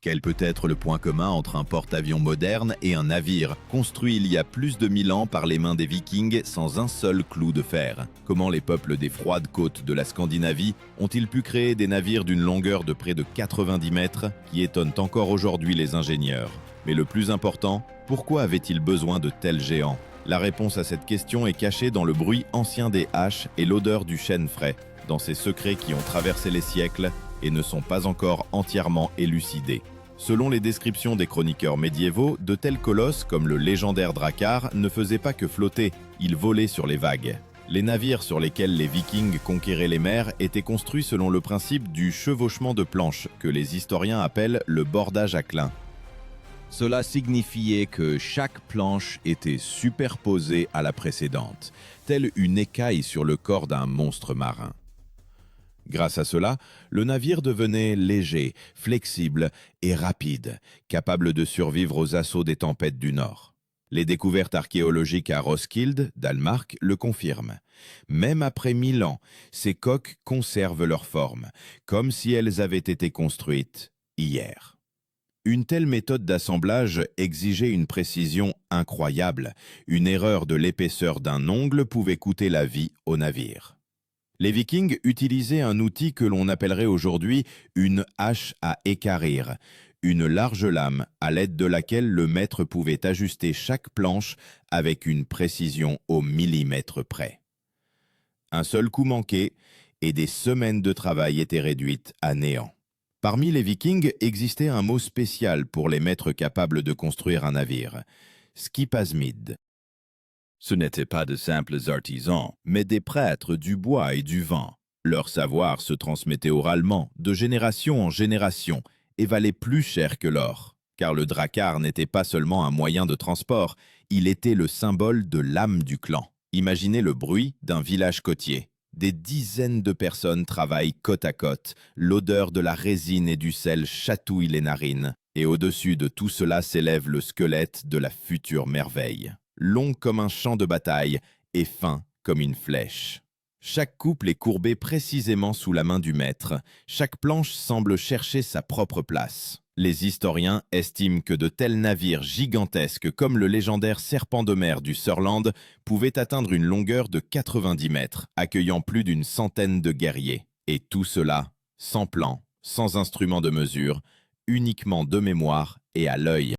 Quel peut être le point commun entre un porte-avions moderne et un navire, construit il y a plus de 1000 ans par les mains des Vikings sans un seul clou de fer? Comment les peuples des froides côtes de la Scandinavie ont-ils pu créer des navires d'une longueur de près de 90 mètres qui étonnent encore aujourd'hui les ingénieurs? Mais le plus important, pourquoi avaient-ils besoin de tels géants? La réponse à cette question est cachée dans le bruit ancien des haches et l'odeur du chêne frais, dans ces secrets qui ont traversé les siècles et ne sont pas encore entièrement élucidés. Selon les descriptions des chroniqueurs médiévaux, de tels colosses comme le légendaire Drakkar ne faisaient pas que flotter, ils volaient sur les vagues. Les navires sur lesquels les Vikings conquéraient les mers étaient construits selon le principe du chevauchement de planches, que les historiens appellent le bordage à clin. Cela signifiait que chaque planche était superposée à la précédente, telle une écaille sur le corps d'un monstre marin. Grâce à cela, le navire devenait léger, flexible et rapide, capable de survivre aux assauts des tempêtes du Nord. Les découvertes archéologiques à Roskilde, Danemark, le confirment. Même après 1000 ans, ces coques conservent leur forme, comme si elles avaient été construites hier. Une telle méthode d'assemblage exigeait une précision incroyable. Une erreur de l'épaisseur d'un ongle pouvait coûter la vie au navire. Les Vikings utilisaient un outil que l'on appellerait aujourd'hui une hache à équarrir, une large lame à l'aide de laquelle le maître pouvait ajuster chaque planche avec une précision au millimètre près. Un seul coup manqué et des semaines de travail étaient réduites à néant. Parmi les Vikings existait un mot spécial pour les maîtres capables de construire un navire, skipasmid. Ce n'étaient pas de simples artisans, mais des prêtres du bois et du vent. Leur savoir se transmettait oralement, de génération en génération, et valait plus cher que l'or. Car le Drakkar n'était pas seulement un moyen de transport, il était le symbole de l'âme du clan. Imaginez le bruit d'un village côtier. Des dizaines de personnes travaillent côte à côte, l'odeur de la résine et du sel chatouille les narines, et au-dessus de tout cela s'élève le squelette de la future merveille. Long comme un champ de bataille et fin comme une flèche. Chaque couple est courbé précisément sous la main du maître. Chaque planche semble chercher sa propre place. Les historiens estiment que de tels navires gigantesques comme le légendaire Serpent de mer du Sørland pouvaient atteindre une longueur de 90 mètres, accueillant plus d'une centaine de guerriers. Et tout cela sans plan, sans instrument de mesure, uniquement de mémoire et à l'œil.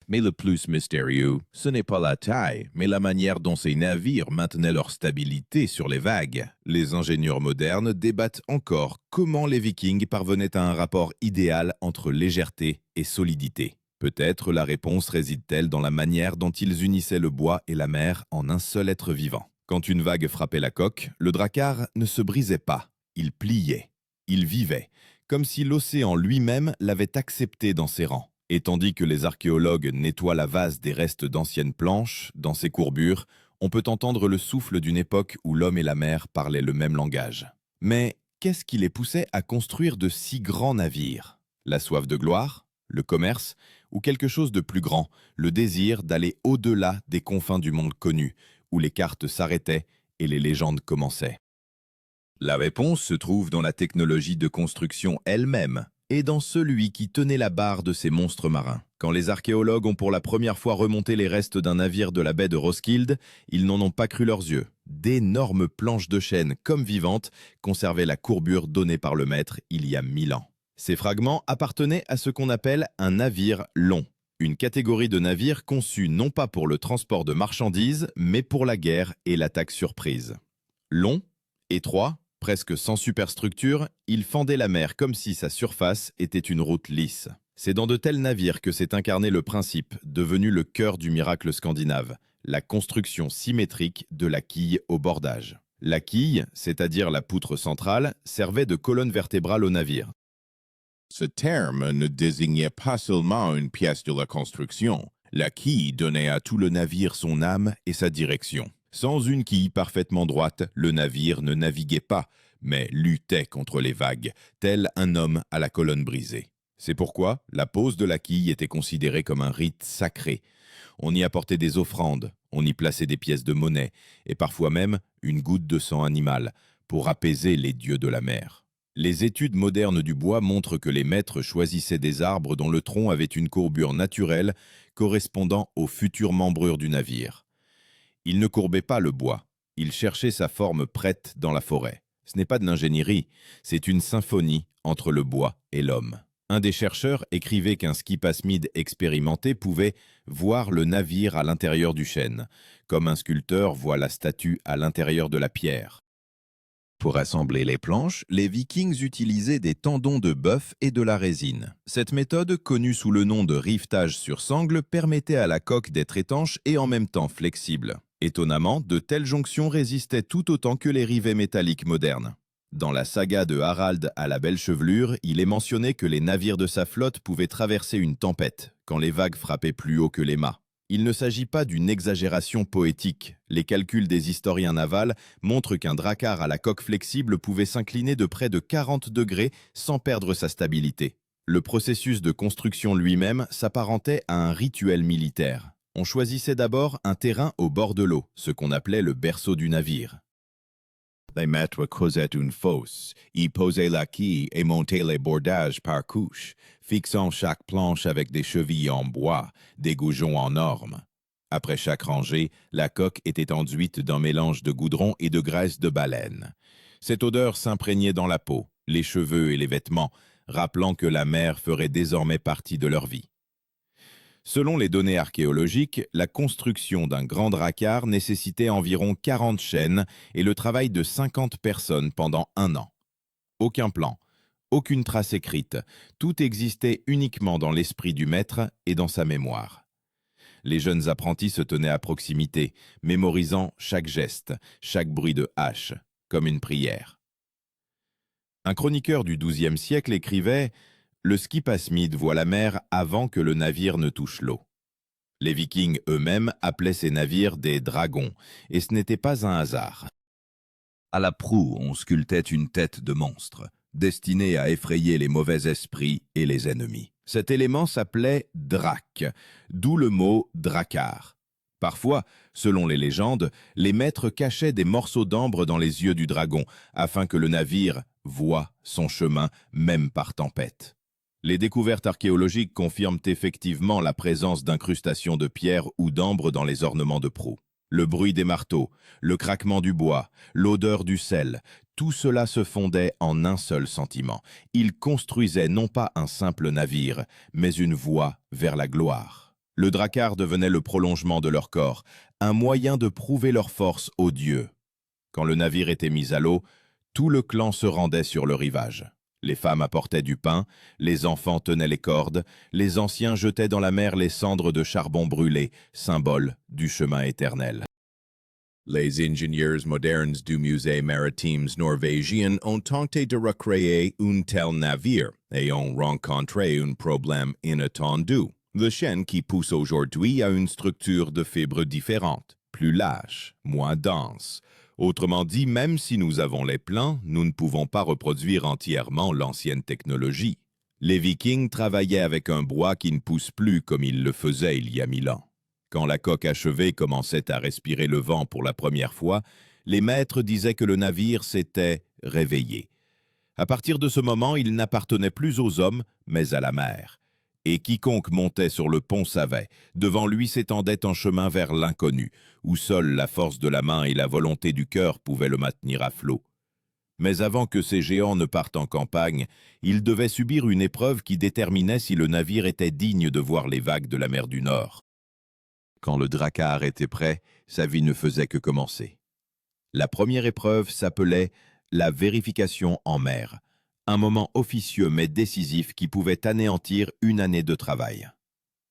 Mais le plus mystérieux, ce n'est pas la taille, mais la manière dont ces navires maintenaient leur stabilité sur les vagues. Les ingénieurs modernes débattent encore comment les Vikings parvenaient à un rapport idéal entre légèreté et solidité. Peut-être la réponse réside-t-elle dans la manière dont ils unissaient le bois et la mer en un seul être vivant. Quand une vague frappait la coque, le Drakkar ne se brisait pas, il pliait, il vivait, comme si l'océan lui-même l'avait accepté dans ses rangs. Et tandis que les archéologues nettoient la vase des restes d'anciennes planches, dans ces courbures, on peut entendre le souffle d'une époque où l'homme et la mer parlaient le même langage. Mais qu'est-ce qui les poussait à construire de si grands navires? La soif de gloire? Le commerce? Ou quelque chose de plus grand, le désir d'aller au-delà des confins du monde connu, où les cartes s'arrêtaient et les légendes commençaient? La réponse se trouve dans la technologie de construction elle-même, et dans celui qui tenait la barre de ces monstres marins. Quand les archéologues ont pour la première fois remonté les restes d'un navire de la baie de Roskilde, ils n'en ont pas cru leurs yeux. D'énormes planches de chêne, comme vivantes, conservaient la courbure donnée par le maître il y a 1000 ans. Ces fragments appartenaient à ce qu'on appelle un navire long, une catégorie de navires conçus non pas pour le transport de marchandises, mais pour la guerre et l'attaque surprise. Long, étroit, presque sans superstructure, il fendait la mer comme si sa surface était une route lisse. C'est dans de tels navires que s'est incarné le principe, devenu le cœur du miracle scandinave, la construction symétrique de la quille au bordage. La quille, c'est-à-dire la poutre centrale, servait de colonne vertébrale au navire. Ce terme ne désignait pas seulement une pièce de la construction. La quille donnait à tout le navire son âme et sa direction. Sans une quille parfaitement droite, le navire ne naviguait pas, mais luttait contre les vagues, tel un homme à la colonne brisée. C'est pourquoi la pose de la quille était considérée comme un rite sacré. On y apportait des offrandes, on y plaçait des pièces de monnaie, et parfois même une goutte de sang animal, pour apaiser les dieux de la mer. Les études modernes du bois montrent que les maîtres choisissaient des arbres dont le tronc avait une courbure naturelle correspondant aux futures membrures du navire. Ils ne courbaient pas le bois, ils cherchaient sa forme prête dans la forêt. Ce n'est pas de l'ingénierie, c'est une symphonie entre le bois et l'homme. Un des chercheurs écrivait qu'un skipasmide expérimenté pouvait voir le navire à l'intérieur du chêne, comme un sculpteur voit la statue à l'intérieur de la pierre. Pour assembler les planches, les Vikings utilisaient des tendons de bœuf et de la résine. Cette méthode, connue sous le nom de rivetage sur sangle, permettait à la coque d'être étanche et en même temps flexible. Étonnamment, de telles jonctions résistaient tout autant que les rivets métalliques modernes. Dans la saga de Harald à la belle chevelure, il est mentionné que les navires de sa flotte pouvaient traverser une tempête, quand les vagues frappaient plus haut que les mâts. Il ne s'agit pas d'une exagération poétique. Les calculs des historiens navals montrent qu'un drakkar à la coque flexible pouvait s'incliner de près de 40 degrés sans perdre sa stabilité. Le processus de construction lui-même s'apparentait à un rituel militaire. On choisissait d'abord un terrain au bord de l'eau, ce qu'on appelait le berceau du navire. Les maîtres creusaient une fosse, y posaient la quille et montaient les bordages par couche, fixant chaque planche avec des chevilles en bois, des goujons en orme. Après chaque rangée, la coque était enduite d'un mélange de goudron et de graisse de baleine. Cette odeur s'imprégnait dans la peau, les cheveux et les vêtements, rappelant que la mer ferait désormais partie de leur vie. Selon les données archéologiques, la construction d'un grand drakkar nécessitait environ 40 chaînes et le travail de 50 personnes pendant 1 an. Aucun plan, aucune trace écrite, tout existait uniquement dans l'esprit du maître et dans sa mémoire. Les jeunes apprentis se tenaient à proximité, mémorisant chaque geste, chaque bruit de hache, comme une prière. Un chroniqueur du XIIe siècle écrivait « Le skipasmide voit la mer avant que le navire ne touche l'eau ». Les Vikings eux-mêmes appelaient ces navires des dragons, et ce n'était pas un hasard. À la proue, on sculptait une tête de monstre, destinée à effrayer les mauvais esprits et les ennemis. Cet élément s'appelait drak, d'où le mot drakkar. Parfois, selon les légendes, les maîtres cachaient des morceaux d'ambre dans les yeux du dragon, afin que le navire voie son chemin, même par tempête. Les découvertes archéologiques confirment effectivement la présence d'incrustations de pierre ou d'ambre dans les ornements de proue. Le bruit des marteaux, le craquement du bois, l'odeur du sel, tout cela se fondait en un seul sentiment. Ils construisaient non pas un simple navire, mais une voie vers la gloire. Le drakkar devenait le prolongement de leur corps, un moyen de prouver leur force aux dieux. Quand le navire était mis à l'eau, tout le clan se rendait sur le rivage. Les femmes apportaient du pain, les enfants tenaient les cordes, les anciens jetaient dans la mer les cendres de charbon brûlé, symbole du chemin éternel. Les ingénieurs modernes du musée maritime norvégien ont tenté de recréer un tel navire et ont rencontré un problème inattendu. Le chêne qui pousse aujourd'hui a une structure de fibres différente, plus lâche, moins dense. Autrement dit, même si nous avons les plans, nous ne pouvons pas reproduire entièrement l'ancienne technologie. Les Vikings travaillaient avec un bois qui ne pousse plus comme ils le faisaient il y a 1000 ans. Quand la coque achevée commençait à respirer le vent pour la première fois, les maîtres disaient que le navire s'était réveillé. À partir de ce moment, il n'appartenait plus aux hommes, mais à la mer. Et quiconque montait sur le pont savait, devant lui s'étendait un chemin vers l'inconnu, où seule la force de la main et la volonté du cœur pouvaient le maintenir à flot. Mais avant que ces géants ne partent en campagne, ils devaient subir une épreuve qui déterminait si le navire était digne de voir les vagues de la mer du Nord. Quand le drakkar était prêt, sa vie ne faisait que commencer. La première épreuve s'appelait la vérification en mer. Un moment officieux mais décisif qui pouvait anéantir une année de travail.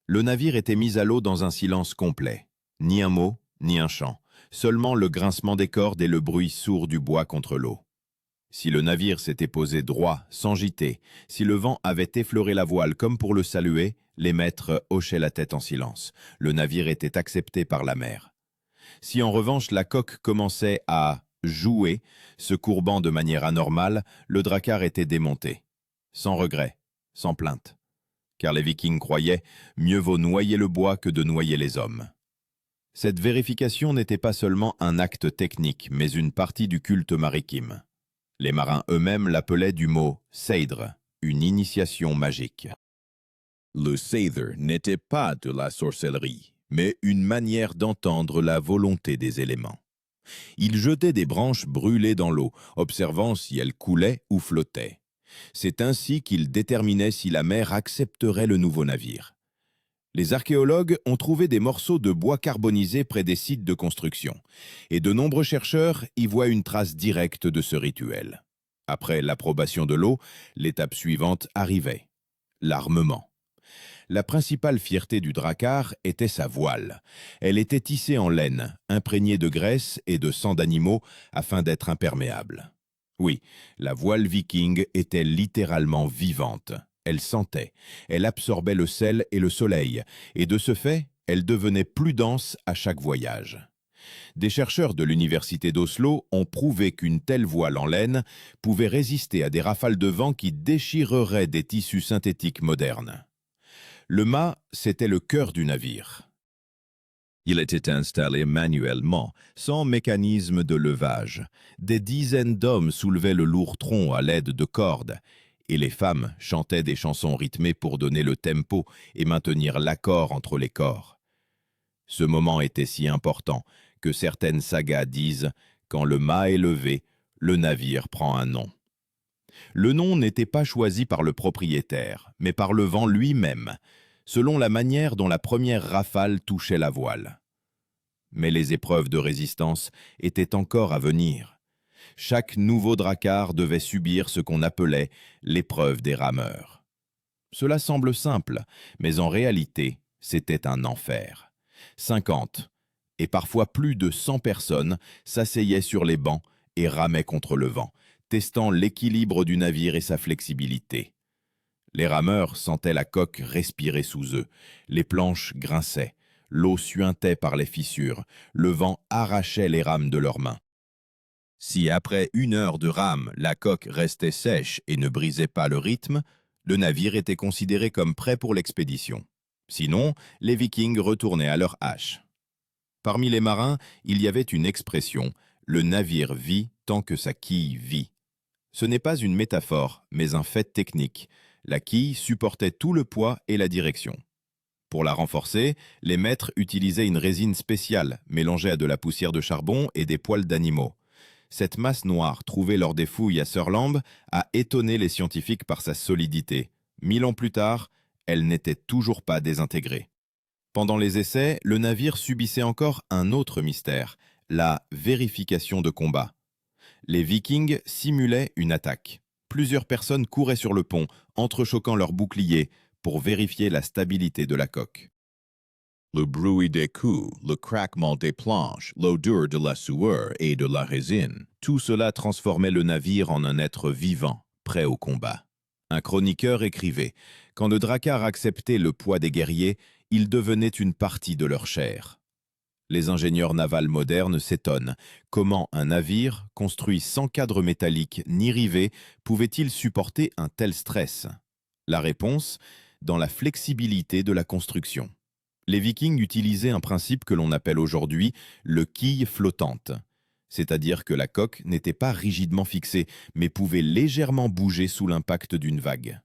Le navire était mis à l'eau dans un silence complet. Ni un mot, ni un chant, seulement le grincement des cordes et le bruit sourd du bois contre l'eau. Si le navire s'était posé droit, sans gîter, si le vent avait effleuré la voile comme pour le saluer, les maîtres hochaient la tête en silence. Le navire était accepté par la mer. Si en revanche la coque commençait à jouer, se courbant de manière anormale, le drakkar était démonté. Sans regret, sans plainte. Car les Vikings croyaient « mieux vaut noyer le bois que de noyer les hommes ». Cette vérification n'était pas seulement un acte technique, mais une partie du culte maritime. Les marins eux-mêmes l'appelaient du mot « seidr », une initiation magique. Le seidr n'était pas de la sorcellerie, mais une manière d'entendre la volonté des éléments. Il jetait des branches brûlées dans l'eau, observant si elles coulaient ou flottaient. C'est ainsi qu'il déterminait si la mer accepterait le nouveau navire. Les archéologues ont trouvé des morceaux de bois carbonisé près des sites de construction, et de nombreux chercheurs y voient une trace directe de ce rituel. Après l'approbation de l'eau, l'étape suivante arrivait, l'armement. La principale fierté du drakkar était sa voile. Elle était tissée en laine, imprégnée de graisse et de sang d'animaux afin d'être imperméable. Oui, la voile viking était littéralement vivante. Elle sentait, elle absorbait le sel et le soleil, et de ce fait, elle devenait plus dense à chaque voyage. Des chercheurs de l'université d'Oslo ont prouvé qu'une telle voile en laine pouvait résister à des rafales de vent qui déchireraient des tissus synthétiques modernes. Le mât, c'était le cœur du navire. Il était installé manuellement, sans mécanisme de levage. Des dizaines d'hommes soulevaient le lourd tronc à l'aide de cordes, et les femmes chantaient des chansons rythmées pour donner le tempo et maintenir l'accord entre les corps. Ce moment était si important que certaines sagas disent « Quand le mât est levé, le navire prend un nom ». Le nom n'était pas choisi par le propriétaire, mais par le vent lui-même, selon la manière dont la première rafale touchait la voile. Mais les épreuves de résistance étaient encore à venir. Chaque nouveau drakkar devait subir ce qu'on appelait l'épreuve des rameurs. Cela semble simple, mais en réalité, c'était un enfer. 50, et parfois plus de 100 personnes s'asseyaient sur les bancs et ramaient contre le vent, testant l'équilibre du navire et sa flexibilité. Les rameurs sentaient la coque respirer sous eux, les planches grinçaient, l'eau suintait par les fissures, le vent arrachait les rames de leurs mains. Si après 1 heure de rame, la coque restait sèche et ne brisait pas le rythme, le navire était considéré comme prêt pour l'expédition. Sinon, les Vikings retournaient à leur hache. Parmi les marins, il y avait une expression « le navire vit tant que sa quille vit ». Ce n'est pas une métaphore, mais un fait technique. La quille supportait tout le poids et la direction. Pour la renforcer, les maîtres utilisaient une résine spéciale, mélangée à de la poussière de charbon et des poils d'animaux. Cette masse noire, trouvée lors des fouilles à Sørland, a étonné les scientifiques par sa solidité. 1000 ans plus tard, elle n'était toujours pas désintégrée. Pendant les essais, le navire subissait encore un autre mystère, la vérification de combat. Les Vikings simulaient une attaque. Plusieurs personnes couraient sur le pont, entrechoquant leurs boucliers, pour vérifier la stabilité de la coque. Le bruit des coups, le craquement des planches, l'odeur de la sueur et de la résine, tout cela transformait le navire en un être vivant, prêt au combat. Un chroniqueur écrivait « Quand le drakkar acceptait le poids des guerriers, il devenait une partie de leur chair ». Les ingénieurs navals modernes s'étonnent. Comment un navire, construit sans cadre métallique ni rivet, pouvait-il supporter un tel stress? La réponse, dans la flexibilité de la construction. Les Vikings utilisaient un principe que l'on appelle aujourd'hui le quille flottante, c'est-à-dire que la coque n'était pas rigidement fixée, mais pouvait légèrement bouger sous l'impact d'une vague.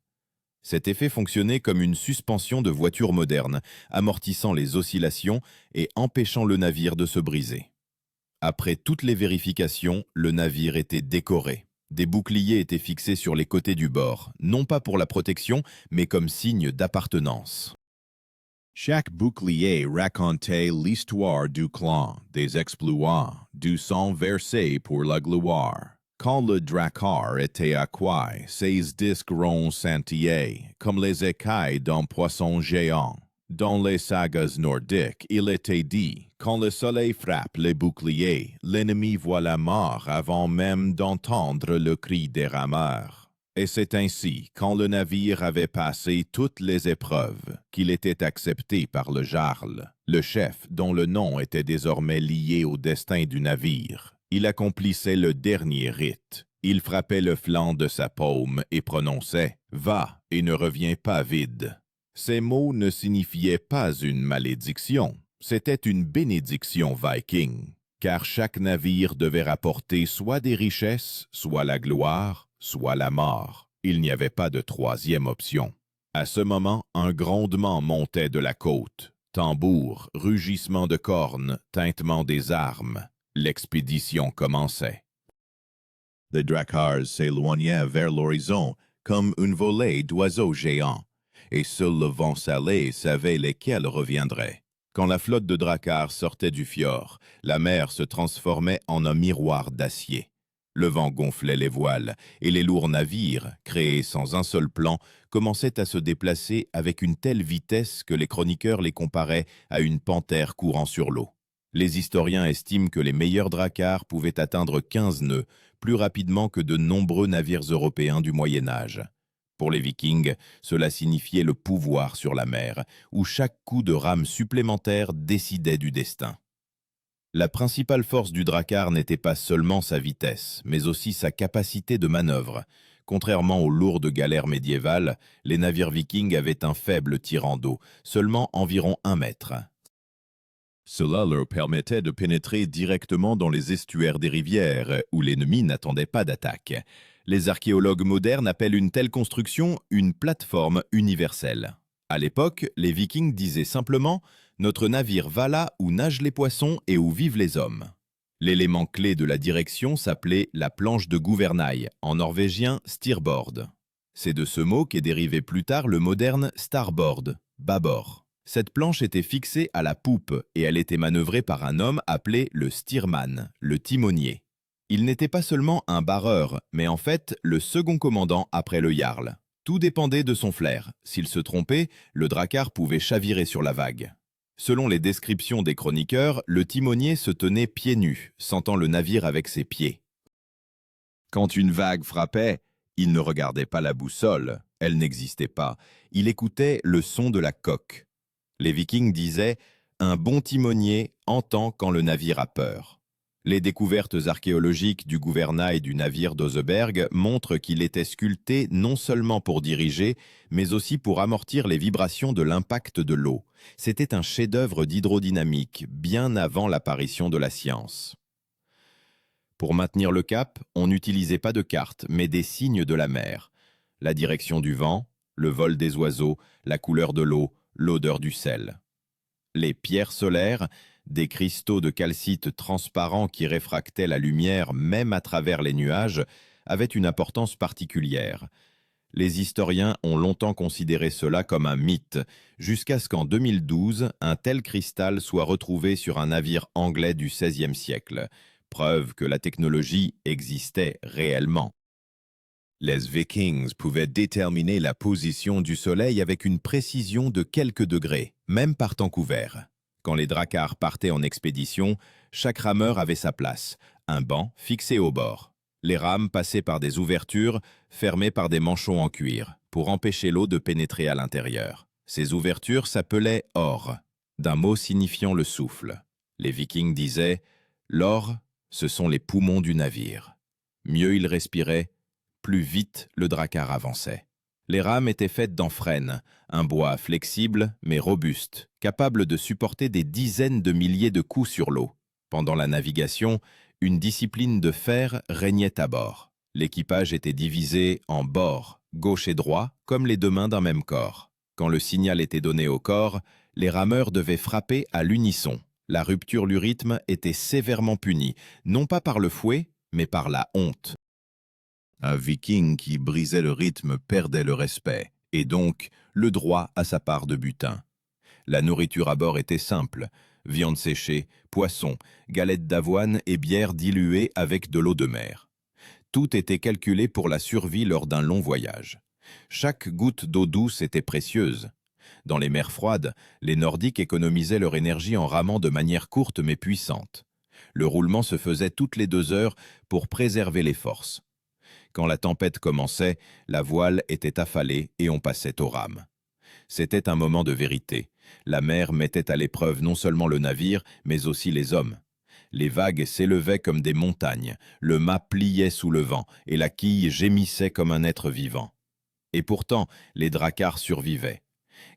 Cet effet fonctionnait comme une suspension de voiture moderne, amortissant les oscillations et empêchant le navire de se briser. Après toutes les vérifications, le navire était décoré. Des boucliers étaient fixés sur les côtés du bord, non pas pour la protection, mais comme signe d'appartenance. Chaque bouclier racontait l'histoire du clan, des exploits, du sang versé pour la gloire. Quand le drakkar était à quai, ses disques ronds scintillaient, comme les écailles d'un poisson géant. Dans les sagas nordiques, il était dit, quand le soleil frappe les boucliers, l'ennemi voit la mort avant même d'entendre le cri des rameurs. Et c'est ainsi, quand le navire avait passé toutes les épreuves, qu'il était accepté par le jarl, le chef dont le nom était désormais lié au destin du navire. Il accomplissait le dernier rite. Il frappait le flanc de sa paume et prononçait « Va et ne reviens pas vide ». Ces mots ne signifiaient pas une malédiction, c'était une bénédiction viking. car chaque navire devait rapporter soit des richesses, soit la gloire, soit la mort. Il n'y avait pas de troisième option. À ce moment, un grondement montait de la côte. Tambours, rugissement de cornes, tintement des armes. L'expédition commençait. Les dracars s'éloignaient vers l'horizon comme une volée d'oiseaux géants, et seul le vent salé savait lesquels reviendraient. Quand la flotte de dracars sortait du fjord, la mer se transformait en un miroir d'acier. Le vent gonflait les voiles, et les lourds navires, créés sans un seul plan, commençaient à se déplacer avec une telle vitesse que les chroniqueurs les comparaient à une panthère courant sur l'eau. Les historiens estiment que les meilleurs dracars pouvaient atteindre 15 nœuds, plus rapidement que de nombreux navires européens du Moyen-Âge. Pour les Vikings, cela signifiait le pouvoir sur la mer, où chaque coup de rame supplémentaire décidait du destin. La principale force du drakkar n'était pas seulement sa vitesse, mais aussi sa capacité de manœuvre. Contrairement aux lourdes galères médiévales, les navires vikings avaient un faible tirant d'eau, seulement environ 1 mètre. Cela leur permettait de pénétrer directement dans les estuaires des rivières, où l'ennemi n'attendait pas d'attaque. Les archéologues modernes appellent une telle construction une plateforme universelle. À l'époque, les Vikings disaient simplement « Notre navire va là où nagent les poissons et où vivent les hommes ». L'élément clé de la direction s'appelait la planche de gouvernail, en norvégien steerboard. C'est de ce mot qu'est dérivé plus tard le moderne starboard, bâbord. Cette planche était fixée à la poupe et elle était manœuvrée par un homme appelé le steerman, le timonier. Il n'était pas seulement un barreur, mais en fait le second commandant après le jarl. Tout dépendait de son flair. S'il se trompait, le drakkar pouvait chavirer sur la vague. Selon les descriptions des chroniqueurs, le timonier se tenait pieds nus, sentant le navire avec ses pieds. Quand une vague frappait, il ne regardait pas la boussole, elle n'existait pas. Il écoutait le son de la coque. Les Vikings disaient « Un bon timonier entend quand le navire a peur ». Les découvertes archéologiques du gouvernail du navire d'Oseberg montrent qu'il était sculpté non seulement pour diriger, mais aussi pour amortir les vibrations de l'impact de l'eau. C'était un chef-d'œuvre d'hydrodynamique, bien avant l'apparition de la science. Pour maintenir le cap, on n'utilisait pas de carte, mais des signes de la mer. La direction du vent, le vol des oiseaux, la couleur de l'eau, l'odeur du sel. Les pierres solaires, des cristaux de calcite transparents qui réfractaient la lumière même à travers les nuages, avaient une importance particulière. Les historiens ont longtemps considéré cela comme un mythe, jusqu'à ce qu'en 2012, un tel cristal soit retrouvé sur un navire anglais du XVIe siècle, preuve que la technologie existait réellement. Les Vikings pouvaient déterminer la position du soleil avec une précision de quelques degrés, même par temps couvert. Quand les dracars partaient en expédition, chaque rameur avait sa place, un banc fixé au bord. Les rames passaient par des ouvertures fermées par des manchons en cuir, pour empêcher l'eau de pénétrer à l'intérieur. Ces ouvertures s'appelaient « or », d'un mot signifiant le souffle. Les Vikings disaient « L'or, ce sont les poumons du navire ». Mieux il respirait, plus vite le drakkar avançait. Les rames étaient faites d'en frêne, un bois flexible mais robuste, capable de supporter des dizaines de milliers de coups sur l'eau. Pendant la navigation, une discipline de fer régnait à bord. L'équipage était divisé en bords, gauche et droit, comme les deux mains d'un même corps. Quand le signal était donné au corps, les rameurs devaient frapper à l'unisson. La rupture du rythme était sévèrement punie, non pas par le fouet, mais par la honte. Un Viking qui brisait le rythme perdait le respect, et donc le droit à sa part de butin. La nourriture à bord était simple, viande séchée, poisson, galettes d'avoine et bière diluée avec de l'eau de mer. Tout était calculé pour la survie lors d'un long voyage. Chaque goutte d'eau douce était précieuse. Dans les mers froides, les Nordiques économisaient leur énergie en ramant de manière courte mais puissante. Le roulement se faisait toutes les 2 heures pour préserver les forces. Quand la tempête commençait, la voile était affalée et on passait aux rames. C'était un moment de vérité. La mer mettait à l'épreuve non seulement le navire, mais aussi les hommes. Les vagues s'élevaient comme des montagnes, le mât pliait sous le vent et la quille gémissait comme un être vivant. Et pourtant, les dracars survivaient.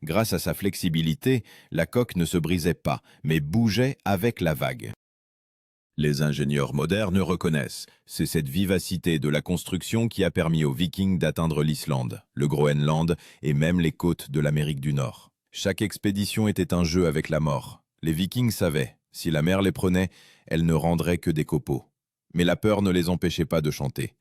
Grâce à sa flexibilité, la coque ne se brisait pas, mais bougeait avec la vague. Les ingénieurs modernes reconnaissent, c'est cette vivacité de la construction qui a permis aux Vikings d'atteindre l'Islande, le Groenland et même les côtes de l'Amérique du Nord. Chaque expédition était un jeu avec la mort. Les Vikings savaient, si la mer les prenait, elle ne rendrait que des copeaux. Mais la peur ne les empêchait pas de chanter.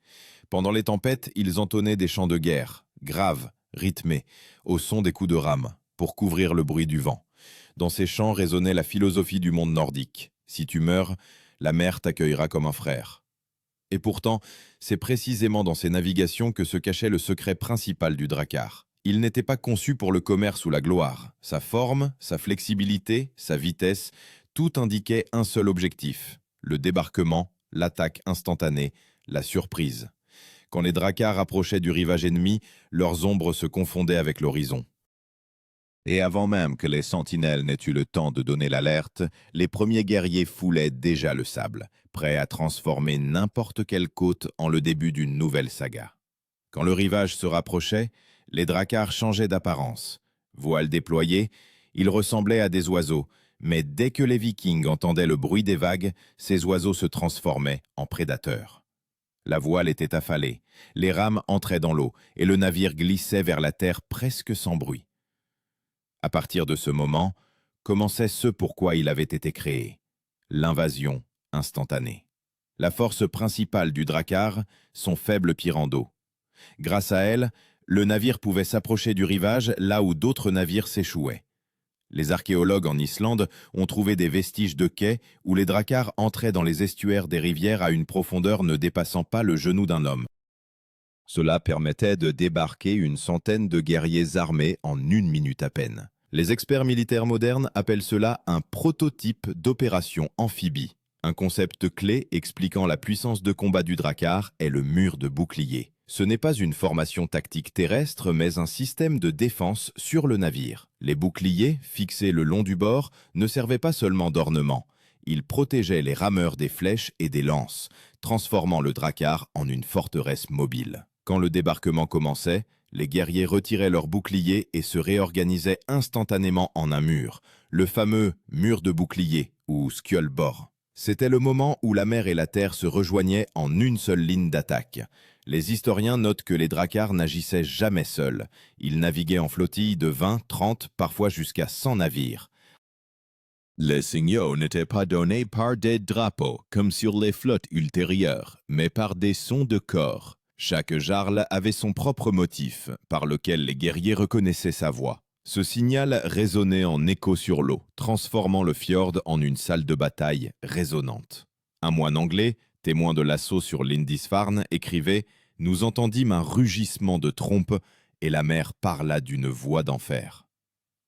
Pendant les tempêtes, ils entonnaient des chants de guerre, graves, rythmés, au son des coups de rame, pour couvrir le bruit du vent. Dans ces chants résonnait la philosophie du monde nordique. Si tu meurs, la mer t'accueillera comme un frère. Et pourtant, c'est précisément dans ces navigations que se cachait le secret principal du Drakkar. Il n'était pas conçu pour le commerce ou la gloire. Sa forme, sa flexibilité, sa vitesse, tout indiquait un seul objectif, le débarquement, l'attaque instantanée, la surprise. Quand les Drakkars approchaient du rivage ennemi, leurs ombres se confondaient avec l'horizon. Et avant même que les sentinelles n'aient eu le temps de donner l'alerte, les premiers guerriers foulaient déjà le sable, prêts à transformer n'importe quelle côte en le début d'une nouvelle saga. Quand le rivage se rapprochait, les Drakkars changeaient d'apparence. Voiles déployés, ils ressemblaient à des oiseaux, mais dès que les Vikings entendaient le bruit des vagues, ces oiseaux se transformaient en prédateurs. La voile était affalée, les rames entraient dans l'eau et le navire glissait vers la terre presque sans bruit. À partir de ce moment, commençait ce pourquoi il avait été créé, l'invasion instantanée. La force principale du Drakkar, son faible pirando. Grâce à elle, le navire pouvait s'approcher du rivage là où d'autres navires s'échouaient. Les archéologues en Islande ont trouvé des vestiges de quais où les Drakkars entraient dans les estuaires des rivières à une profondeur ne dépassant pas le genou d'un homme. Cela permettait de débarquer une centaine de guerriers armés en 1 minute à peine. Les experts militaires modernes appellent cela un prototype d'opération amphibie. Un concept clé expliquant la puissance de combat du Drakkar est le mur de bouclier. Ce n'est pas une formation tactique terrestre, mais un système de défense sur le navire. Les boucliers, fixés le long du bord, ne servaient pas seulement d'ornement. Ils protégeaient les rameurs des flèches et des lances, transformant le Drakkar en une forteresse mobile. Quand le débarquement commençait, les guerriers retiraient leurs boucliers et se réorganisaient instantanément en un mur, le fameux mur de bouclier, ou skjoldborg. C'était le moment où la mer et la terre se rejoignaient en une seule ligne d'attaque. Les historiens notent que les Drakkars n'agissaient jamais seuls. Ils naviguaient en flottille de 20, 30, parfois jusqu'à 100 navires. Les signaux n'étaient pas donnés par des drapeaux, comme sur les flottes ultérieures, mais par des sons de corps. Chaque jarl avait son propre motif, par lequel les guerriers reconnaissaient sa voix. Ce signal résonnait en écho sur l'eau, transformant le fjord en une salle de bataille résonnante. Un moine anglais, témoin de l'assaut sur Lindisfarne, écrivait « Nous entendîmes un rugissement de trompe et la mer parla d'une voix d'enfer. »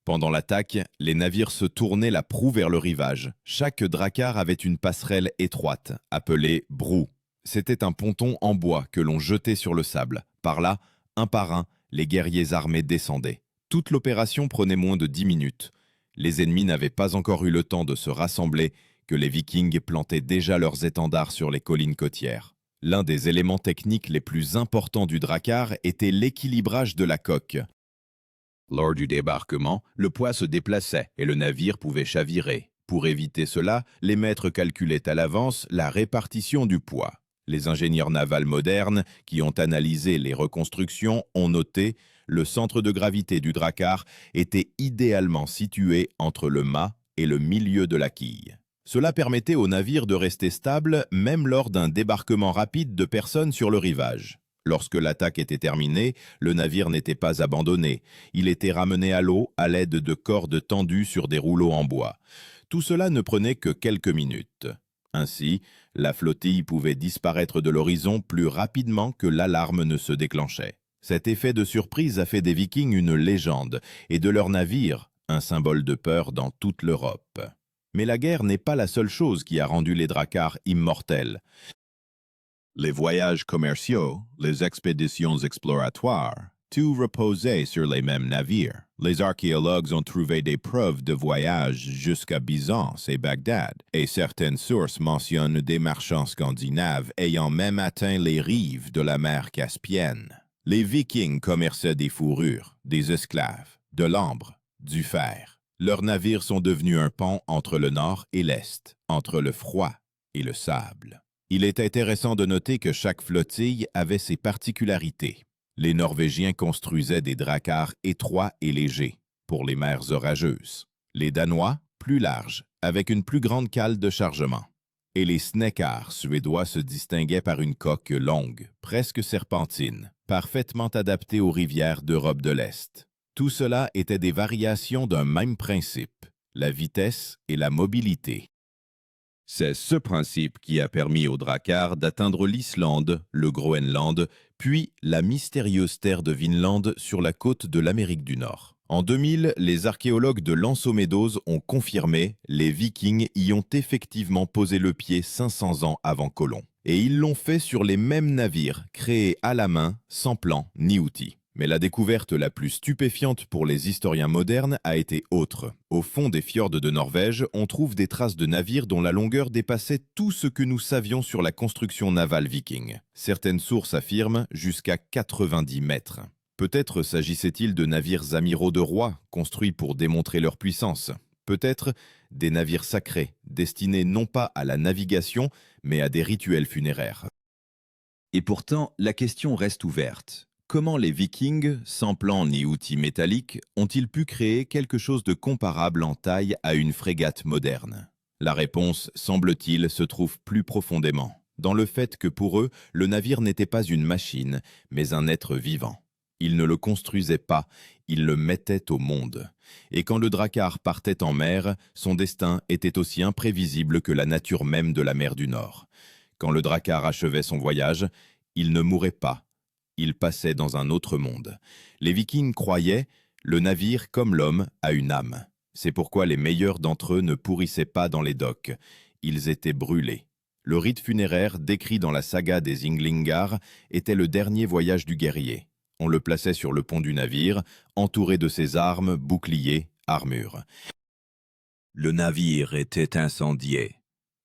Pendant l'attaque, les navires se tournaient la proue vers le rivage. Chaque Drakkar avait une passerelle étroite, appelée broue. C'était un ponton en bois que l'on jetait sur le sable. Par là, un par un, les guerriers armés descendaient. Toute l'opération prenait moins de 10 minutes. Les ennemis n'avaient pas encore eu le temps de se rassembler que les Vikings plantaient déjà leurs étendards sur les collines côtières. L'un des éléments techniques les plus importants du Drakkar était l'équilibrage de la coque. Lors du débarquement, le poids se déplaçait et le navire pouvait chavirer. Pour éviter cela, les maîtres calculaient à l'avance la répartition du poids. Les ingénieurs navals modernes, qui ont analysé les reconstructions, ont noté le centre de gravité du Drakkar était idéalement situé entre le mât et le milieu de la quille. Cela permettait au navire de rester stable même lors d'un débarquement rapide de personnes sur le rivage. Lorsque l'attaque était terminée, le navire n'était pas abandonné. Il était ramené à l'eau à l'aide de cordes tendues sur des rouleaux en bois. Tout cela ne prenait que quelques minutes. Ainsi, la flottille pouvait disparaître de l'horizon plus rapidement que l'alarme ne se déclenchait. Cet effet de surprise a fait des Vikings une légende et de leur navire un symbole de peur dans toute l'Europe. Mais la guerre n'est pas la seule chose qui a rendu les Drakkars immortels. Les voyages commerciaux, les expéditions exploratoires, tout reposait sur les mêmes navires. Les archéologues ont trouvé des preuves de voyages jusqu'à Byzance et Bagdad, et certaines sources mentionnent des marchands scandinaves ayant même atteint les rives de la mer Caspienne. Les Vikings commerçaient des fourrures, des esclaves, de l'ambre, du fer. Leurs navires sont devenus un pont entre le nord et l'est, entre le froid et le sable. Il est intéressant de noter que chaque flottille avait ses particularités. Les Norvégiens construisaient des dracars étroits et légers, pour les mers orageuses. Les Danois, plus larges, avec une plus grande cale de chargement. Et les Snäckar suédois se distinguaient par une coque longue, presque serpentine, parfaitement adaptée aux rivières d'Europe de l'Est. Tout cela était des variations d'un même principe, la vitesse et la mobilité. C'est ce principe qui a permis aux dracars d'atteindre l'Islande, le Groenland, puis la mystérieuse terre de Vinland sur la côte de l'Amérique du Nord. En 2000, les archéologues de Lanzo-Meadows ont confirmé les Vikings y ont effectivement posé le pied 500 ans avant Colomb. Et ils l'ont fait sur les mêmes navires, créés à la main, sans plan ni outils. Mais la découverte la plus stupéfiante pour les historiens modernes a été autre. Au fond des fjords de Norvège, on trouve des traces de navires dont la longueur dépassait tout ce que nous savions sur la construction navale viking. Certaines sources affirment jusqu'à 90 mètres. Peut-être s'agissait-il de navires amiraux de rois, construits pour démontrer leur puissance. Peut-être des navires sacrés, destinés non pas à la navigation, mais à des rituels funéraires. Et pourtant, la question reste ouverte. Comment les Vikings, sans plan ni outils métalliques, ont-ils pu créer quelque chose de comparable en taille à une frégate moderne? La réponse, semble-t-il, se trouve plus profondément, dans le fait que pour eux, le navire n'était pas une machine, mais un être vivant. Ils ne le construisaient pas, ils le mettaient au monde. Et quand le drakkar partait en mer, son destin était aussi imprévisible que la nature même de la mer du Nord. Quand le drakkar achevait son voyage, il ne mourait pas. Il passait dans un autre monde. Les Vikings croyaient, le navire comme l'homme a une âme. C'est pourquoi les meilleurs d'entre eux ne pourrissaient pas dans les docks. Ils étaient brûlés. Le rite funéraire décrit dans la saga des Ynglingar était le dernier voyage du guerrier. On le plaçait sur le pont du navire, entouré de ses armes, boucliers, armures. Le navire était incendié,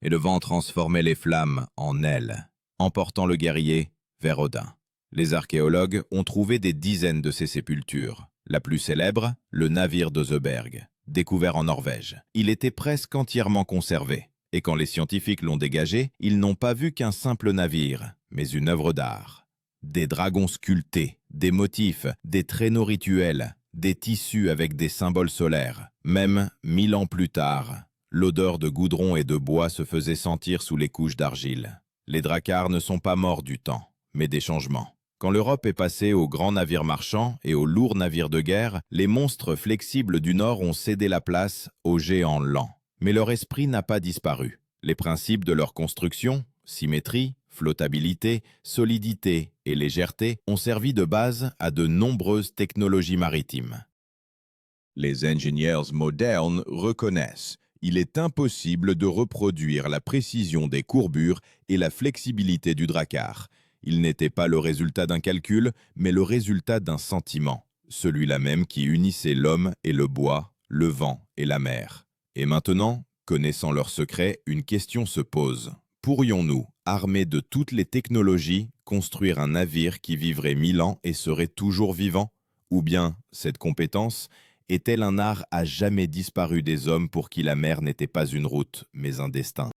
et le vent transformait les flammes en ailes, emportant le guerrier vers Odin. Les archéologues ont trouvé des dizaines de ces sépultures. La plus célèbre, le navire d'Oseberg, découvert en Norvège. Il était presque entièrement conservé, et quand les scientifiques l'ont dégagé, ils n'ont pas vu qu'un simple navire, mais une œuvre d'art. Des dragons sculptés, des motifs, des traîneaux rituels, des tissus avec des symboles solaires. Même 1000 ans plus tard, l'odeur de goudron et de bois se faisait sentir sous les couches d'argile. Les dracars ne sont pas morts du temps, mais des changements. Quand l'Europe est passée aux grands navires marchands et aux lourds navires de guerre, les monstres flexibles du Nord ont cédé la place aux géants lents. Mais leur esprit n'a pas disparu. Les principes de leur construction, symétrie, flottabilité, solidité et légèreté, ont servi de base à de nombreuses technologies maritimes. Les ingénieurs modernes reconnaissent il est impossible de reproduire la précision des courbures et la flexibilité du drakkar. Il n'était pas le résultat d'un calcul, mais le résultat d'un sentiment, celui-là même qui unissait l'homme et le bois, le vent et la mer. Et maintenant, connaissant leurs secrets, une question se pose. Pourrions-nous, armés de toutes les technologies, construire un navire qui vivrait 1000 ans et serait toujours vivant? Ou bien, cette compétence est-elle un art à jamais disparu des hommes pour qui la mer n'était pas une route, mais un destin?